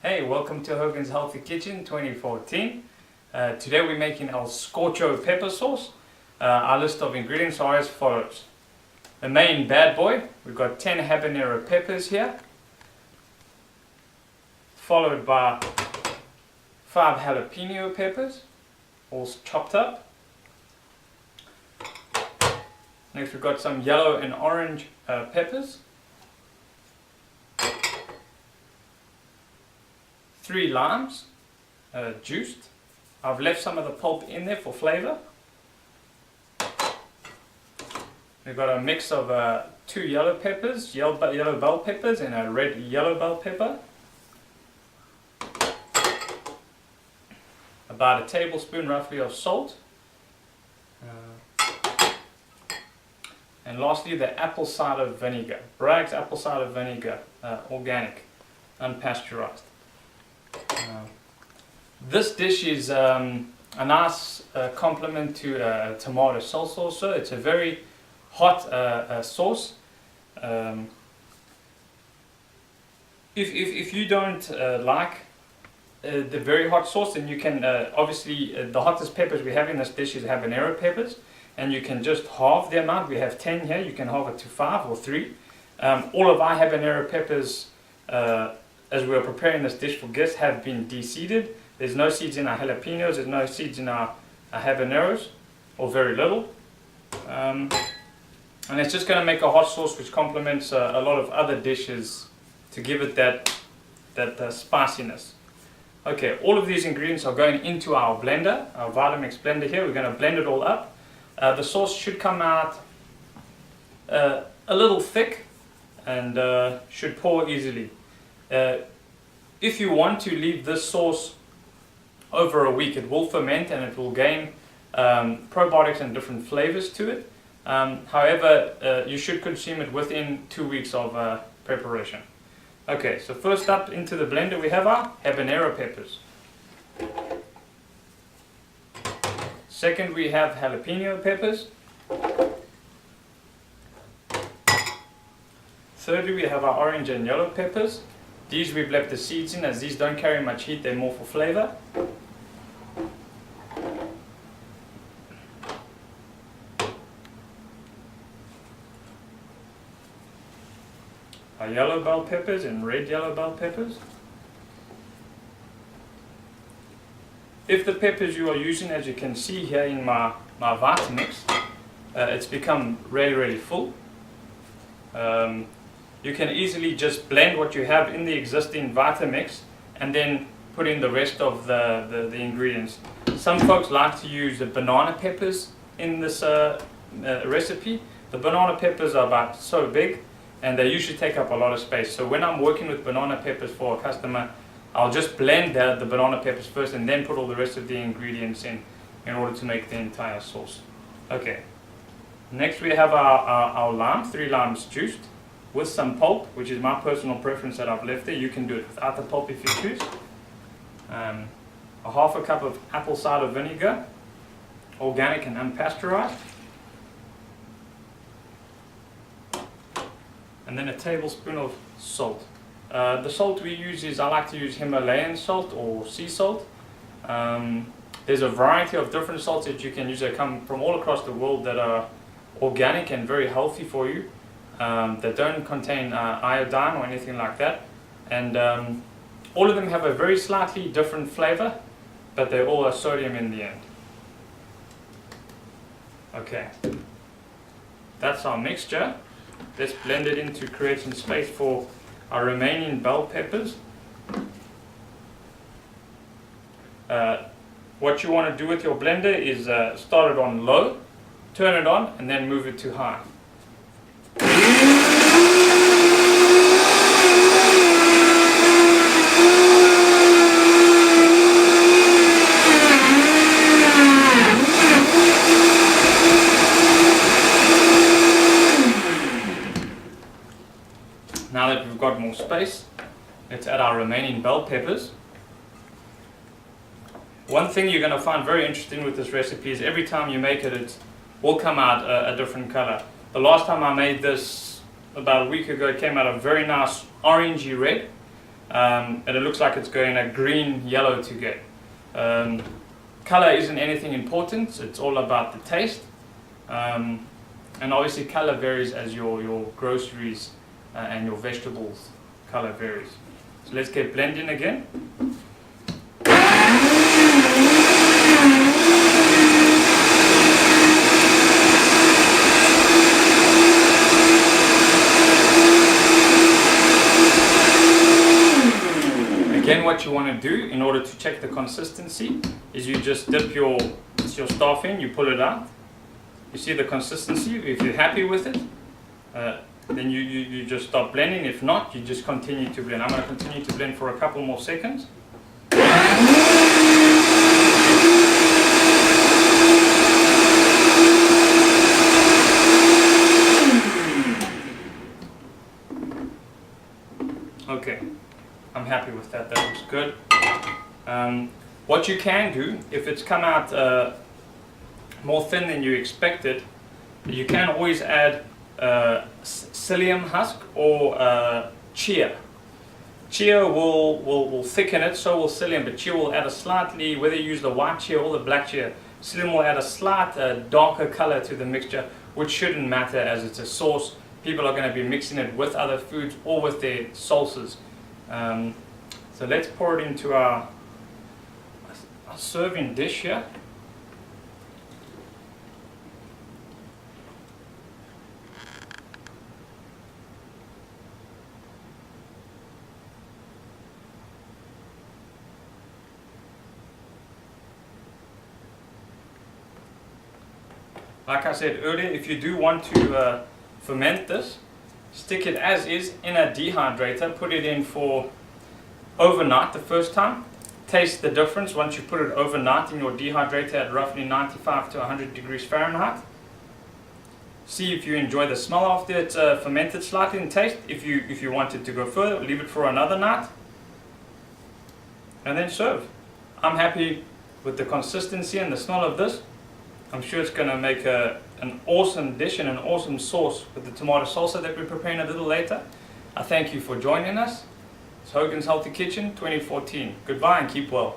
Hey, welcome to hogaNs Healthy Kitchen 2014. Today we're making our Scorcho pepper sauce. Our list of ingredients are as follows. The main bad boy, we've got 10 habanero peppers here, followed by 5 jalapeno peppers, all chopped up. Next we've got some yellow and orange peppers, 3 limes, juiced. I've left some of the pulp in there for flavor. We've got a mix of 2 yellow peppers, yellow bell peppers and a red yellow bell pepper. About a tablespoon roughly of salt. And lastly the apple cider vinegar, Bragg's apple cider vinegar, organic, unpasteurized. This dish is a nice complement to tomato sauce also. It's a very hot sauce. If you don't like the very hot sauce, then you can obviously the hottest peppers we have in this dish is habanero peppers, and you can just halve the amount. We have 10 here, you can halve it to 5 or 3. All of our habanero peppers, as we were preparing this dish for guests, have been de-seeded. There's no seeds in our jalapenos, there's no seeds in our habaneros, or very little. And it's just going to make a hot sauce which complements a lot of other dishes to give it that spiciness. Okay, all of these ingredients are going into our blender, our Vitamix blender here. We're going to blend it all up. The sauce should come out a little thick and should pour easily. If you want to leave this sauce over a week, it will ferment and it will gain probiotics and different flavors to it. However, you should consume it within 2 weeks of preparation. Okay, so first up into the blender we have our habanero peppers. Second we have jalapeno peppers. Thirdly we have our orange and yellow peppers. These we've left the seeds in, as these don't carry much heat, they're more for flavor. Our yellow bell peppers and red yellow bell peppers. If the peppers you are using, as you can see here in my Vitamix, it's become really full. You can easily just blend what you have in the existing Vitamix and then put in the rest of the ingredients. Some folks like to use the banana peppers in this recipe. The banana peppers are about so big and they usually take up a lot of space. So when I'm working with banana peppers for a customer, I'll just blend the banana peppers first and then put all the rest of the ingredients in order to make the entire sauce. Okay, next we have our lime, 3 limes juiced, with some pulp, which is my personal preference that I've left there. You can do it without the pulp if you choose. A half a cup of apple cider vinegar, organic and unpasteurized. And then a tablespoon of salt. The salt we use is, I like to use Himalayan salt or sea salt. There's a variety of different salts that you can use that come from all across the world that are organic and very healthy for you. That don't contain iodine or anything like that, and all of them have a very slightly different flavor, but they all are sodium in the end. Okay, that's our mixture. Let's blend it in to create some space for our remaining bell peppers. What you want to do with your blender is start it on low, turn it on, and then move it to high. Now that we've got more space, let's add our remaining bell peppers. One thing you're going to find very interesting with this recipe is every time you make it, it will come out a different color. The last time I made this about a week ago, it came out a very nice orangey red. and it looks like it's going a green yellow to get. Color isn't anything important, it's all about the taste. And obviously color varies as your groceries and your vegetables color varies. So let's get blending again. Again, what you want to do in order to check the consistency is you just dip your stuff in, you pull it out. You see the consistency. If you're happy with it, then you just stop blending. If not, you just continue to blend. I'm going to continue to blend for a couple more seconds. Okay, I'm happy with that. That looks good. What you can do, if it's come out more thin than you expected, you can always add psyllium husk or chia. Chia will thicken it, so will psyllium, but chia will add a slightly, whether you use the white chia or the black chia, psyllium will add a slight darker color to the mixture, which shouldn't matter as it's a sauce. People are going to be mixing it with other foods or with their salsas. So let's pour it into our serving dish here. Like I said earlier, if you do want to ferment this, stick it as is in a dehydrator, put it in for overnight the first time. Taste the difference once you put it overnight in your dehydrator at roughly 95 to 100 degrees Fahrenheit. See if you enjoy the smell after it's fermented slightly and taste. If you wanted to go further, leave it for another night and then serve. I'm happy with the consistency and the smell of this. I'm sure it's going to make an awesome dish and an awesome sauce with the tomato salsa that we're preparing a little later. I thank you for joining us. It's hogaNs Healthy Kitchen 2014. Goodbye and keep well.